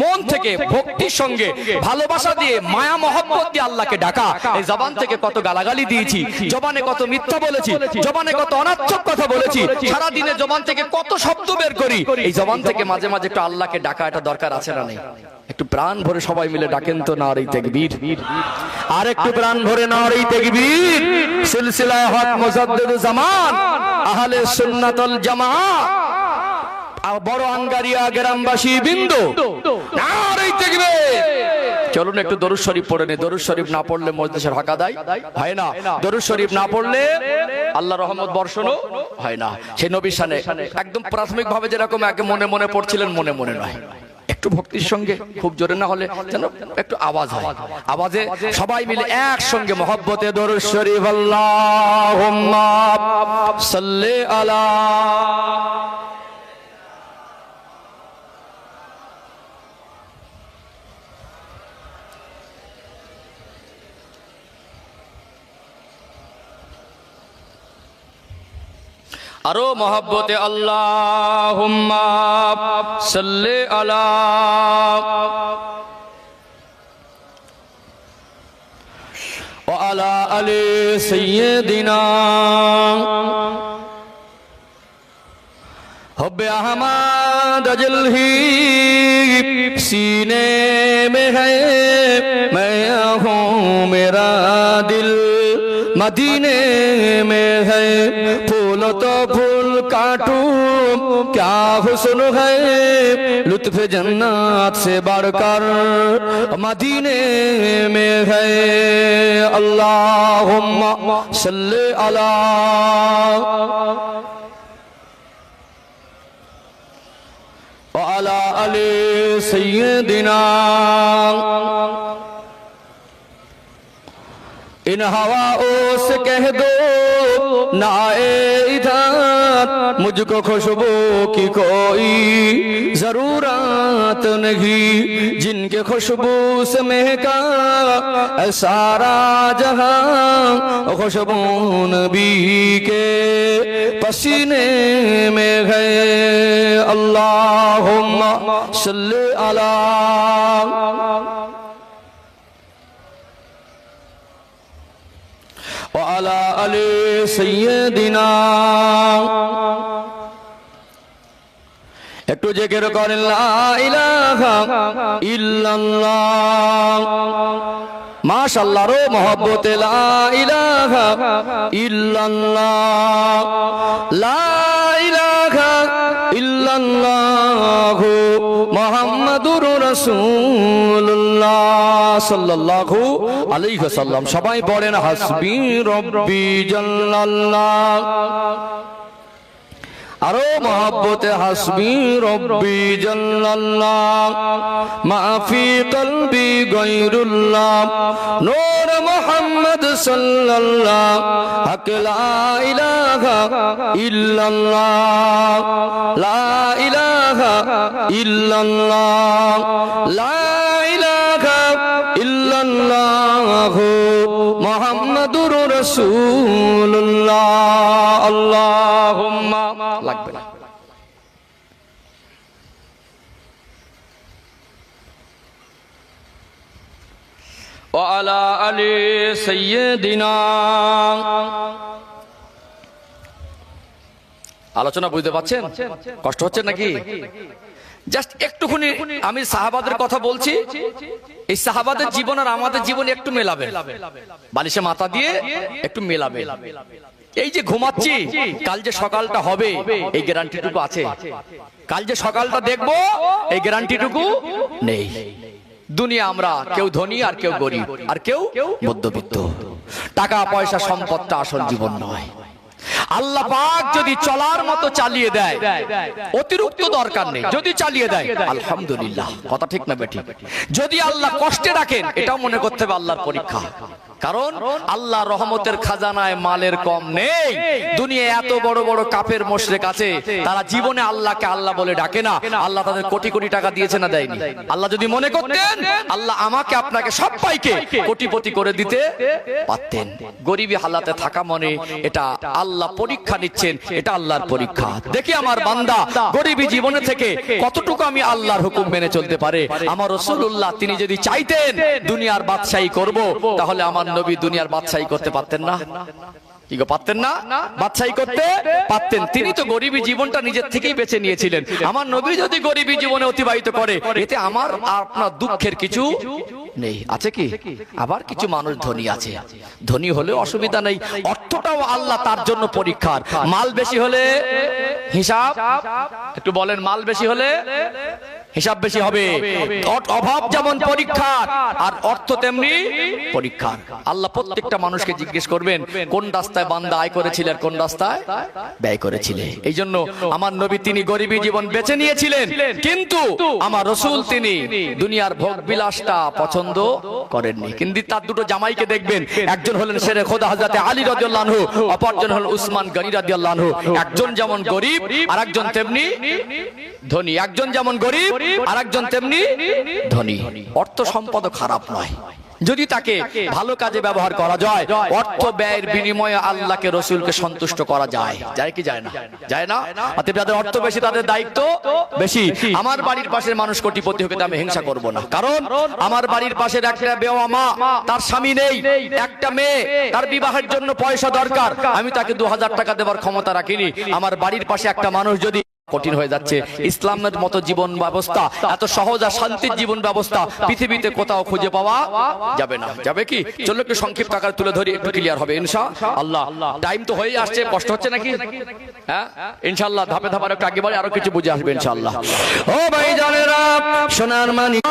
মন থেকে ভক্তির সঙ্গে ভালোবাসা দিয়ে মায়া মহব্বত দিয়ে আল্লাহকে ডাকা। এই জবান থেকে কত গালাগালি দিয়েছি, জবানে কত মিথ্যা বলেছি, জবানে কত অনার্থক কথা বলেছি, সারা দিনে জবান থেকে কত শব্দ বের করি। এই জবান থেকে মাঝে মাঝে একটু আল্লাহকে ডাকা, এটা দরকার আছে না নেই? একটু প্রাণ ভরে সবাই মিলে ডাকেন তো নারে তাকবীর। আর একটু প্রাণ ভরে নারে তাকবীর। সিলসিলায়ে হক মুজাদ্দিদুজ জামান আহলে সুন্নাত ওয়াল জামাআত বড় আঙ্গারিয়া গ্রামবাসী বিন্দু, নারে তাকবীর। চলুন একটু দরুদ শরীফ পড়ে নে। দরুদ শরীফ না পড়লে মজলিসের হক আদায় হয় না। দরুদ শরীফ না পড়লে আল্লাহর রহমত বর্ষণও হয় না। সেই নবীর শানে একদম প্রাথমিক ভাবে যেরকম আগে মনে মনে পড়ছিলেন, মনে মনে নয়, একটু ভক্তির সঙ্গে, খুব জোরে না হলে যেন একটু আওয়াজ হয়। আওয়াজে সবাই মিলে একসঙ্গে মহব্বতে দরুদ শরীফ। আল্লাহুম্মা সাল্লি আলা আরো মহব্বতে আল্লাহুম্মা সাল্লি আলা ওয়া আলা আলি সাইয়্যিদিনা हुब्बे अहमद अजलही सीने में है, मैं हूँ मेरा दिल मदीने में है। फूल तो फूल काटूं क्या हुस्न है, लुत्फ जन्नत से बढ़कर मदीने में है। अल्लाहुम्मा सल्ली अला وعلى آل سيدنا इन हवाओं से कह दो ना इधर, मुझको खुशबू की कोई जरूरत नहीं, जिनके खुशबू से महका सारा जहां, खुशबू नबी के पसीने में है। अल्लाहुम्मा सल्ली अला وعلى آل سيدنا একটু জিকির করেন লা ইলাহা ইল্লাল্লাহ। মাশাআল্লাহ রো মহব্বতে লা ইলাহা ইল্লাল্লাহ, লা ইলাহা ইল্লাল্লাহ মুহাম্মাদুর রাসূলুল্লাহ সাল্লাল্লাহু আলাইহি ওয়াসাল্লাম। সবাই পড়েন হাসবি রব্বি জাল্লাল্লাহ। আরো মহব্বতে হাসবি রব্বি জাল্লাল্লাহ, মাফি কলবি গায়রুল্লাহ, নূর মুহাম্মদ সাল্লাল্লাহ, হক লা ইলাহা ইল্লাল্লাহ, লা ইলাহা ইল্লাল্লাহ, লা ইলাহা ইল্লাল্লাহ মুহাম্মাদুর রাসূলুল্লাহ। আল্লাহুম্মা লাগবে না। وعلى آل سيدنا আলোচনা বুঝতে পারছেন? কষ্ট হচ্ছে নাকি? জাস্ট একটুখানি আমি সাহাবাদের কথা বলছি, এই সাহাবাদের জীবন আর আমাদের জীবন একটু মেলাবে, বালিশে মাথা দিয়ে একটু মেলাবে। এই যে ঘুমাচ্ছি, কাল যে সকালটা হবে এই গ্যারান্টিটুকু আছে? কাল যে সকালটা দেখবো এই গ্যারান্টিটুকু নেই। দুনিয়া আমরা কেউ ধনী আর কেউ গরিব আর কেউ মধ্যবিত্ত। টাকা পয়সা সম্পদটা আসল জীবন নয়। আল্লাহ পাক যদি চলার মতো চালিয়ে দেয়, অতিরিক্ত দরকার নেই, যদি চালিয়ে দেয় আলহামদুলিল্লাহ। কথা ঠিক না বেঠিক? যদি আল্লাহ কষ্টে রাখেন, এটাও মনে করতে হবে আল্লাহর পরীক্ষা। কারণ আল্লাহ রহমতের খাজানায় মালের কম নেই। দুনিয়া এত বড় বড় কাফের মুশরিক আছে, তারা জীবনে আল্লাহকে আল্লাহ বলে ডাকে না। আল্লাহ তাদের কোটি কোটি টাকা দিয়েছে না দেয়নি? আল্লাহ যদি মনে করতেন, আল্লাহ আমাকে আপনাকে সবাইকে কোটিপতি করে দিতে পারতেন। গরিবী হালাতে থাকা মনে এটা আল্লাহ পরীক্ষা নিচ্ছেন, এটা আল্লাহর পরীক্ষা। দেখি আমার বান্দা গরিবী জীবনে থেকে কতটুকু আমি আল্লাহর হুকুম মেনে চলতে পারে। আমার রাসূলুল্লাহ তিনি যদি চাইতেন দুনিয়ার বাদশাহী করব, তাহলে আমার নবী দুনিয়ার বাদশাহী করতে পারতেন না? কি গো, পারতেন না? বাদশাহী করতে পারতেন। তিনি তো গরিবী জীবনটা নিজের থেকেই বেছে নিয়েছিলেন। আমার নবী যদি গরিবী জীবনে অতিবাহিত করে, এতে আমার আপনার দুঃখের কিছু নেই। আছে কি? আবার কিছু মানুষ ধনী আছে, ধনী হলে অসুবিধা নেই, অর্থটাও আল্লাহ তার জন্য পরীক্ষার। মাল বেশি হলে হিসাব, একটু বলেন, মাল বেশি হলে হিসাব বেশি হবে। অভাব যেমন পরীক্ষার, আর অর্থ তেমনি পরীক্ষার। আল্লাহ প্রত্যেকটা মানুষকে জিজ্ঞেস করবেন কোন রাস্তায় বান্দা আয় করেছিল আর কোন রাস্তায় ব্যয় করেছিল। এই জন্য আমার নবী তিনি গরিবী জীবন বেছে নিয়েছিলেন, কিন্তু আমার রাসূল তিনি দুনিয়ার ভোগ বিলাসটা পছন্দ করেননি। কিন্তু তার দুটো জামাইকে দেখবেন, একজন হলেন শেরে খোদা হযরত আলী রাদিয়াল্লাহু আনহু, অপরজন হলেন উসমান গনি রাদিয়াল্লাহু আনহু। একজন যেমন গরিব আর একজন তেমনি ধনী, একজন যেমন গরিব আর একজন তেমনি ধনী। অর্থ সম্পদ খারাপ নয়, যদি তাকে ভালো কাজে ব্যবহার করা যায়। অর্থ ব্যয়ের বিনিময়ে আল্লাহকে রসুলকে সন্তুষ্ট করা যায়, যায় কি যায় না? যায় না? অতএব যাদের অর্থ বেশি তাদের দায়িত্ব বেশি। আমার বাড়ির পাশের মানুষ কোটিপতি হবে, আমি হিংসা করব না। কারণ আমার বাড়ির পাশের একটা বেওয়া মা, তার স্বামী নেই, একটা মেয়ে, তার বিবাহের জন্য পয়সা দরকার, আমি তাকে 2000 টাকা দেওয়ার ক্ষমতা রাখিনি। আমার বাড়ির পাশে একটা মানুষ যদি কঠিন হয়ে যাচ্ছে, ইসলামের মতো জীবন ব্যবস্থা, এত সহজ আর শান্তির জীবন ব্যবস্থা পৃথিবীতে কোথাও খুঁজে পাওয়া যাবে না। যাবে কি? চলো একটু সংক্ষিপ্ত আকারে তুলে ধরি, একটু ক্লিয়ার হবে ইনশাআল্লাহ। টাইম তো হয়ে আসছে, কষ্ট হচ্ছে নাকি? হ্যাঁ, ইনশাআল্লাহ ধাপে ধাপে একটু আগে বাড়ি, আরো কিছু বুঝে আসবে ইনশাআল্লাহ। ও ভাই জানেরা, সোনার মানিক,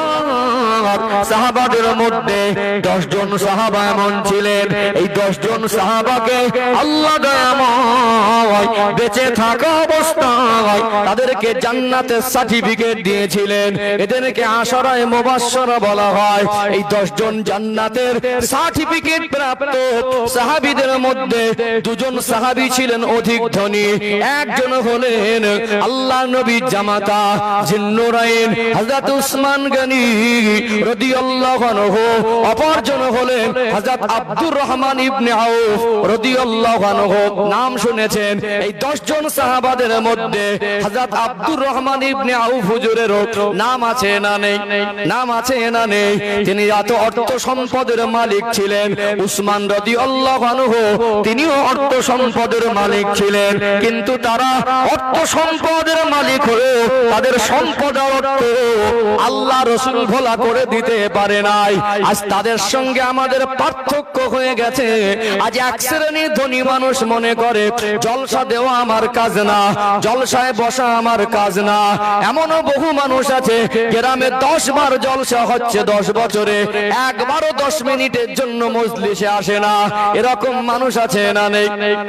সাহাবাদের মধ্যে 10 জন সাহাবা এমন ছিলেন, এই 10 জন সাহাবাকে আল্লাহ দয়াময় বেঁচে থাকা অবস্থায় তাদেরকে জান্নাতের সার্টিফিকেট দিয়েছিলেন। এদেরকে আশরায়ে মুবাশশারা বলা হয়। এই 10 জন জান্নাতের সার্টিফিকেট প্রাপ্ত সাহাবীদের মধ্যে 2 জন সাহাবী ছিলেন অধিক ধনী। একজন হলেন আল্লাহ নবীর জামাতা জিন্নুরাইন হযরত উসমান গনি রাদিয়াল্লাহু আনহু, অপরজন হলেন হযরত আব্দুর রহমান ইবনে আউফ রাদিয়াল্লাহু আনহু। নাম শুনেছেন? এই 10 জন সাহাবাদের মধ্যে হযরত আব্দুর রহমান ইবনে আউফ হুজুরের নাম আছে না নেই? নাম আছে না নেই? তিনি এত অর্থ সম্পদের মালিক ছিলেন। উসমান রাদিয়াল্লাহু আনহু তিনিও অর্থ সম্পদের মালিক ছিলেন, কিন্তু তারা অর্থ সম্পদের মালিক হয়ে তাদের সম্পদ অর্থ আল্লাহ রাসূল ভোলা করে দিতে পারে নাই। আজ তাদের সঙ্গে আমাদের পার্থক্য হয়ে গেছে। আজ এক শ্রেণীর ধনী মানুষ মনে করে জলসা দেওয়া আমার কাজ না, জলসায় বসা আমার কাজ না। এমনও বহু মানুষ আছে গ্রামে 10 বার জলসা হচ্ছে 10 বছরে, একবারও 10 মিনিটের জন্য মজলিসে আসে না। এরকম মানুষ আছে না নেই?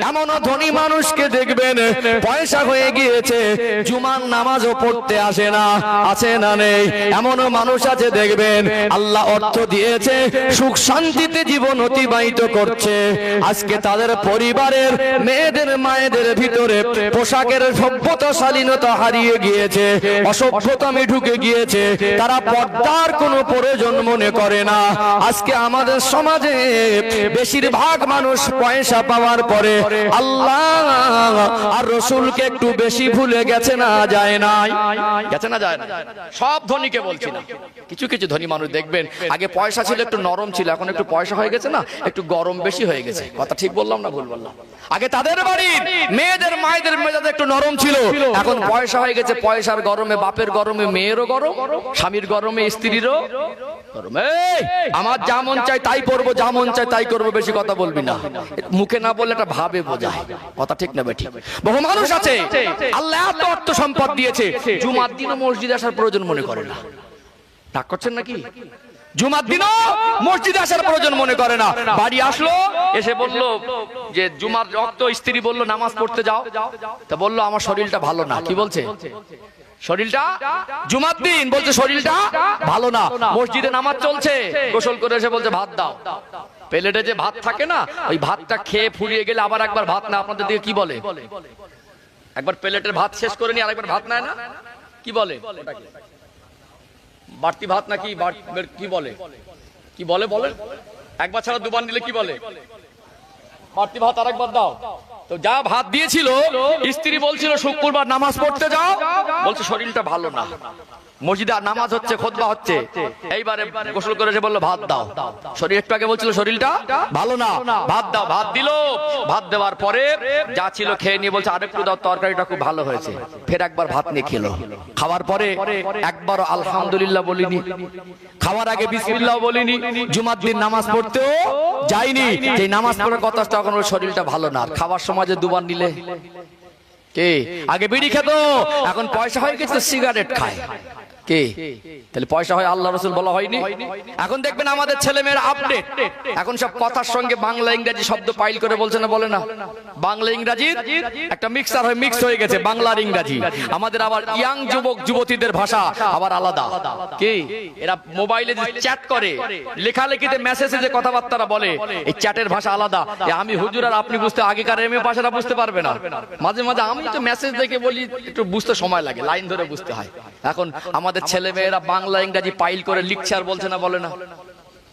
এমনও ধনী মানুষকে দেখবেন পয়সা হয়ে গিয়েছে, জুমার নামাজও পড়তে আসে না, আছে না নেই? এমনও মানুষ আছে দেখবেন আল্লাহ অর্থ দিয়েছে, সুখ শান্তিতে জীবন অতিবাহিত করছে। আজকে তাদের পরিবারের মেয়েদের মায়েদের ভিতরে পোশাকের সভ্যতা শালীনতা হারিয়ে গিয়েছে, অসভ্যতামে ঢুকে গিয়েছে। তারা পর্দার কোনো প্রয়োজন মনে করে না। আজকে আমাদের সমাজে বেশিরভাগ মানুষ পয়সা পাওয়ার পরে আল্লাহ আর রসুলকে একটু বেশি ভুলে গেছে না যায় নাই? গেছে না যায় না? সব ধনীকে বলছি না, কিছু কিছু ধনী মানুষ দেখবেন আগে পয়সা ছিল একটু নরম ছিল, এখন একটু পয়সা হয়ে গেছে না একটু গরম বেশি হয়ে গেছে। কথা ঠিক বললাম না ভুল বললাম? আগে তাদের বাড়ির মেয়েদের মায়েদের মেজাজ একটু নরম ছিল, এখন পয়সা হয়ে গেছে, পয়সার গরমে বাপের গরমে মেয়েরও গরম, স্বামীর গরমে স্ত্রীরও গরম। আমার যা মন চাই তাই করবো, যা মন চাই তাই করবো, বেশি কথা বলবি না। মুখে না বললে এটা ভাবে বোঝায়। কথা ঠিক না বেঠিক? বহু মানুষ আছে আল্লাহ এত অর্থ সম্পদ দিয়েছে, জুমার দিনও মসজিদে আসার প্রয়োজন মনে করে না। রাগ করছেন নাকি? জুমার দিনও মসজিদে আসার প্রয়োজন মনে করে না। বাড়ি আসলো, এসে বললো যে জুমার রক্ত, স্ত্রী বললো নামাজ পড়তে যাও, তা বললো আমার শরীরটা ভালো না। কি বলছে? শরীরটা জুমার দিন বলছে শরীরটা ভালো না, মসজিদে নামাজ চলছে, গোসল করে এসে বলছে ভাত দাও। প্লেটে যে ভাত থাকে না, ওই ভাতটা খেয়ে ফুরিয়ে গেলে আবার একবার ভাত না, আপনাদের দিকে কি বলে? একবার প্লেটের ভাত শেষ করে নিয়ে আরেকবার ভাত নেয় না, কি বলে? বাড়তি ভাত নাকি কি বলে? কি বলে বলে? একবার ছাড়া দুবার নিলে কি বলে? বাড়তি ভাত আরেকবার দাও। তো যা ভাত দিয়েছিল, স্ত্রী বলছিল শুক্রবার নামাজ পড়তে যাও, বলছে শরীরটা ভালো না, মসজিদে নামাজ হচ্ছে, খুতবা হচ্ছে, এইবারে গোসল করেছে, বললো ভাত দাও। শরীর একটু আগে বলছিল শরীরটা ভালো না, ভাত দাও। ভাত দিল, ভাত দেওয়ার পরে যা ছিল খেয়ে নিয়ে বলছে আরেকটু দাও, তরকারিটা খুব ভালো হয়েছে। ফের একবার ভাত নিয়ে খেলো। খাওয়ার পরে একবারও আলহামদুলিল্লাহ বলিনি, খাওয়ার আগে বিসমিল্লাহ বলিনি, জুমার দিন নামাজ পড়তেও যাইনি। যে নামাজ পড়ার কথা, তখন ওর শরীরটা ভালো না। খাওয়ার সময় যে দুবার নিলে, কে আগে বিড়ি খেত, এখন পয়সা হয়ে গেছে সিগারেট খায়, কে? তাহলে পয়সা হয় আল্লাহ রাসূল বলা হয়নি? এখন দেখবেন আমাদের ছেলে মেয়েরা আপডেট, এখন সব কথার সঙ্গে বাংলা ইংরেজি শব্দ পাইল করে বলছে না, বলে না? বাংলা ইংরেজির একটা মিক্সার হয়ে মিক্স হয়ে গেছে, বাংলার ইংরেজি। আমাদের আবার ইয়াং যুবক যুবতীদের ভাষা আবার আলাদা। কি এরা মোবাইলে যে চ্যাট করে, লেখালেখিতে মেসেজে যে কথাবার্তা বলে, এই চ্যাটের ভাষা আলাদা। আমি হুজুর আর আপনি বুঝতে, আগেকার এমএ ভাষাটা বুঝতে পারবে না। মাঝে মাঝে আমি তো মেসেজ দেখে বলি, একটু বুঝতে সময় লাগে, লাইন ধরে বুঝতে হয়। এখন আমাদের ছেলে মেয়েরা বাংলা ইংরেজি পাইল করে লিখছে আর বলছে না, বলে না?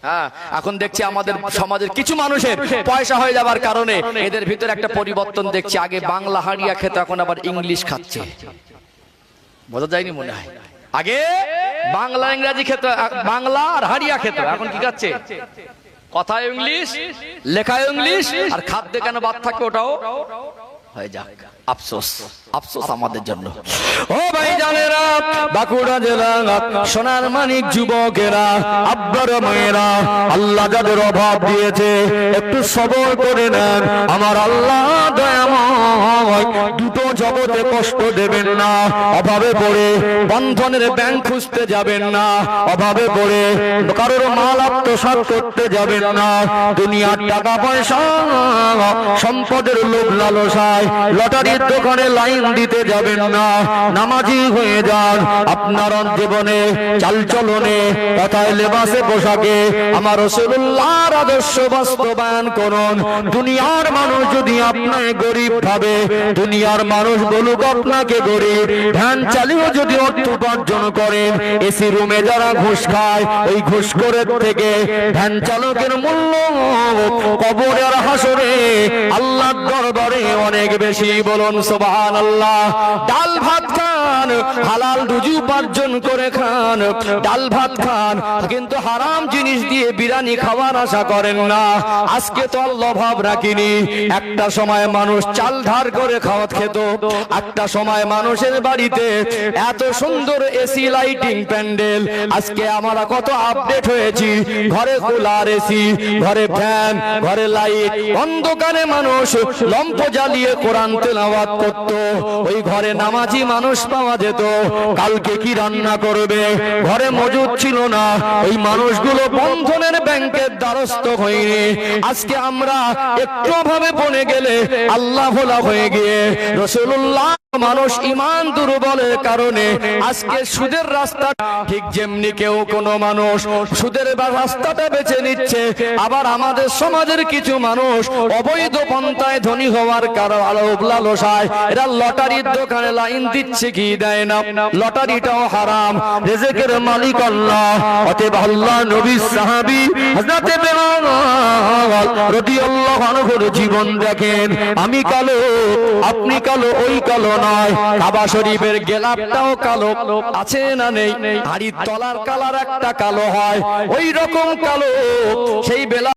হ্যাঁ, এখন দেখছি আমাদের সমাজের কিছু মানুষের পয়সা হয়ে যাবার কারণে এদের ভিতরে একটা পরিবর্তন দেখছি। আগে বাংলা হাড়িয়া খেত, এখন আবার ইংলিশ খাচ্ছে। বোঝা যায়নি মনে হয়? আগে বাংলা ইংরেজি খেত, বাংলা আর হাড়িয়া খেত, এখন কি খাচ্ছে? কথা ইংলিশ, লেখা ইংলিশ, আর খাদ্যে কেন বাদ থাকে ওটাও হয়ে যাক। আফসোস, আফসোস আমাদের জন্য। ও ভাই জানেরা, বাঁকুড়া জেলা সোনার মানিক যুবকেরা, আব্বার মায়েরা, আল্লাহ যাদের অভাব দিয়েছে একটু সবর করে নেন। আমার আল্লাহ দয়াময়, দুটো জগতে কষ্ট দেবেন না। অভাবে পড়ে বন্ধনের ব্যাংক খুঁজতে যাবেন না, অভাবে পড়ে কারোর মাল আত্মসাৎ করতে যাবেন না। দুনিয়ার টাকা পয়সা সম্পদের লোভ লালসায় লটারির দোকানে লাইন দিতে যাবেন না। নামাজি হয়ে যান। আপনার জীবনে চালচলনে, কথায়, লেবাসে, পোশাকে আমার রাসূলুল্লাহর আদর্শ বাস্তবায়ন করুন। দুনিয়ার মানুষ যদি আপনাকে গরিব ভাবে, দুনিয়ার মানুষ বলুক আপনাকে গরিব, ধ্যান চালিয়েও যদি অর্থ উপার্জন করেন, এসি রুমে যারা ঘুষ খায়, ওই ঘুষখোরের থেকে ধ্যান চালকের মূল্য কবরের হাসরে আল্লাহর দরবারে অনেক বেশি। বলুন সুবহানাল্লাহ। ডাল ভাত খান, হালাল রুজি উপার্জন করে খান, ডাল ভাত খান, কিন্তু হারাম জিনিস দিয়ে বিরিয়ানি খাওয়ার আশা করেন না। আজকে তো আল্লাহ অভাব রাখিনি। একটা সময় মানুষ চাল ধার করে খাওয়াত খেত, একটা সময় মানুষের বাড়িতে এত সুন্দর এসি, লাইটিং, প্যান্ডেল। আজকে আমরা কত আপডেট হয়েছি, ঘরে কুলার, এসি, ঘরে ফ্যান, ঘরে লাইট। অন্ধকারে মানুষ লম্প জ্বালিয়ে কোরআন তেলাওয়াত করত, ওই ঘরে নামাজি মানুষ পাওয়া যেত। কালকে কি রান্না করবে ঘরে মজুদ ছিল না। ওই মানুষগুলো বন্ধনের ব্যাংকের দ্বারস্থ হয়নি। আজকে আমরা একটু ভাবে বনে গেলে আল্লাহ ভোলা হয়ে গিয়ে রাসূলুল্লাহ, মানুষ ইমান দুর্বলের কারণে আজকে সুদের রাস্তা, ঠিক যেমনি কেউ কোনো মানুষ সুদের রাস্তাটা বেছে নিচ্ছে, আবার আমাদের সমাজের কিছু মানুষ অবৈধ পন্থায় ধনী হওয়ার কারণে লালসায় এরা লটারির দোকানে লাইন দিচ্ছে, কি দেয় না। লটারিটাও হারাম, রিজিকের মালিক আল্লাহ। অতএব আল্লাহ নবী সাহাবী হযরতে বেলাল রাদিয়াল্লাহু আনহুর জীবন দেখেন। আমি কালো, আপনি কালো, ওই কালো নয়। কাবা শরীফের গেলাপটাও কালো আছে না নেই? হাড়ির তলার কালার একটা কালো হয়, ওই রকম কালো সেই বেলাল।